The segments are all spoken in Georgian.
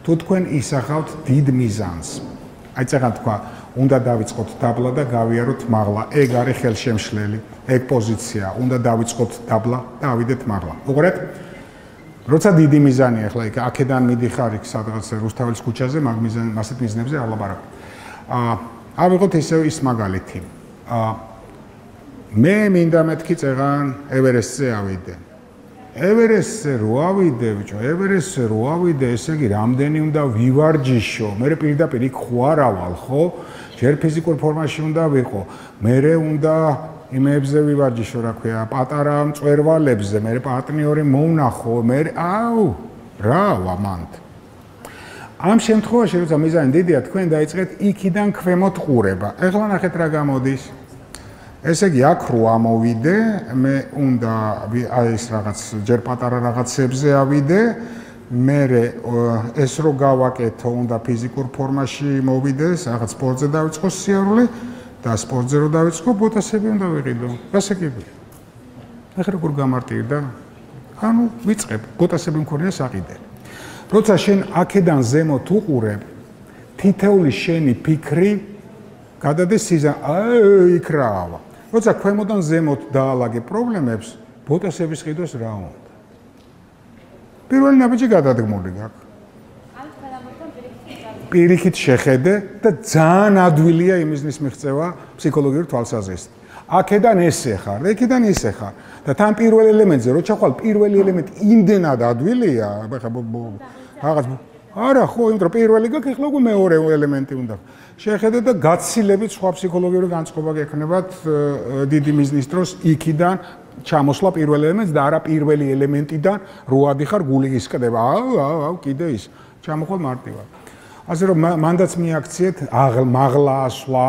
თუ თქვენ ისახავთ დიდ მიზანს. აი წეგან თქვა, უნდა დავიწყოთ დაბლა და გავიაროთ მაღლა. ეგ არის ხელშემშლელი, ეგ პოზიცია. უნდა დავიწყოთ დაბლა და ავიდეთ მაღლა. უყურეთ? როცა დიდი მიზანია, ახლა იქ აქედან მიდიხარ იქ სადღაც რუსთაველის ქუჩაზე, მაგ მიზან, ასეთ მიზნებზე არ ლაპარაკობ. ავიღოთ ისევ ის მაგალითი. მე მინდა მეთქი წეგან ევერესტზე ავიდე. ევერესტზე რო ავიდე, ბიჭო, ევერესტზე რო ავიდე, ესე იგი რამდენი უნდა ვივარჯიშო. მე პირდაპირ იქ ხო არავალ, ხო? ჯერ ფიზიკურ ფორმაში უნდა ვიყო. მე უნდა იმებზე ვივარჯიშო, რა ქვია, პატარა მწვერვალებზე, მე პარტნიორი მოვნახო, მე რა ვამანთ. ამ შემთხვევაში, როცა მიზანი დიდია, თქვენ დაიწყეთ იქიდან ქვემოთ ყურება. ეხლა ნახეთ რა გამოდის. ესე იგი, აქ რო ამოვიდე, მე უნდა აი ეს რაღაც ჯერ პატარა რაღაცებზე ავიდე, მე ეს რო გავაკეთო, უნდა ფიზიკურ ფორმაში მოვიდეს, რაღაც სპორტზე დავიწყო სიარული და სპორტზე რო დავიწყო, ბოტასები უნდა ვიყიდო. გასაგებია. ახლა როგორ გამარტივდა? ანუ ვიწყებ, ბოტასები მქონია საყიდელი. როცა შენ აქედან ზემოთ უყურებ, თითეული შენი ფიქრი გადადის სიზან, იქ რავა. როცა ქვემოდან ზემოთ დაალაგე პრობლემებს, ბოტასების ყიდოს რა უნდა? პირველი ნაბიჯი გადადგმული გაქვს. პირიქით შეხედე და ძალიან ადვილია იმიზნის მიღწევა ფსიქოლოგიური თვალსაზრისით. აქედან ესე ხარ, იქიდან ისე ხარ. და თან პირველ ელემენტზე რო ჩახვალ, პირველი ელემენტი იმდენად ადვილია, ახლა რაღაც არა, ხო, იმიტომ რომ პირველი გაქვს, ეხლა უკვე მეორე ელემენტი უნდა. შეხედე და გაცილებით სხვა ფსიქოლოგიური განწყობა გექნებათ დიდი მიზნის დროს იქიდან ჩამოსვლა პირველ ელემენტს და არა პირველი ელემენტიდან რო ადიხარ გული ისკდება. კიდე ის ჩამოხვალ მარტივად. ასე რომ მანდაც მიაქციეთ მაღლა ასვლა,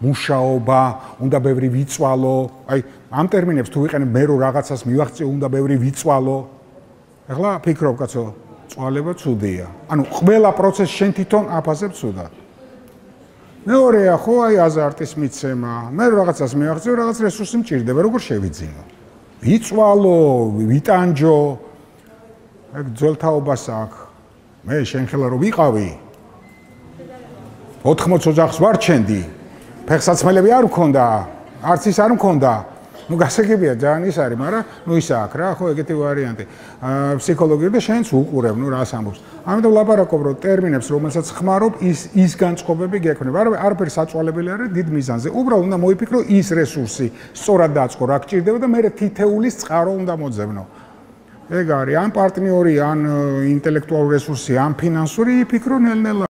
მუშაობა, უნდა ბევრი ვიწვალო. აი ამ ტერმინებს თუ ვიყენებ მე რო რაღაცას მივახციო, უნდა ბევრი ვიწვალო. ეხლა ფიქრობ, კაცო, წვალება ცუდია. ანუ ყველა პროცესს შენ თვითონ აფასებ ცუდად. მეორეა ხო აი აზარტის მიცემა. მე რაღაცას მივახციო, რაღაც რესურსი მჭირდება, როგორ შევიძინო? ვიწვალო, ვიტანჯო. ეგ ძველთაობას აქვს. მე შენ ხელა რო ვიყავი 80 ოჯახს ვარჩენდი. ფეხსაცმელები არ მქონდა, არც ის არ მქონდა. ნუ გასაგებია ძალიან ის არის, მაგრამ ნუ ისა აქვს რა, ხო, ეგეთი ვარიანტი. ფსიქოლოგია და შენც უყურებ, ნუ რას ამბობს. ამიტომ ლაპარაკობ, რომ ტერმინებს, რომელსაც ხმარობ, ის განწყობები გექნება. არაფერი საწვალებელი არ არის დიდ მიზანზე. უბრალოდ უნდა მოიფიქრო ის რესურსი, სწორად დაწყო, რა გჭირდება და მე თითეულის წყარო უნდა მოძებნო. ეგ არის, ან პარტნიორი, ან ინტელექტუალური რესურსი, ან ფინანსური, იფიქრო ნელ-ნელა.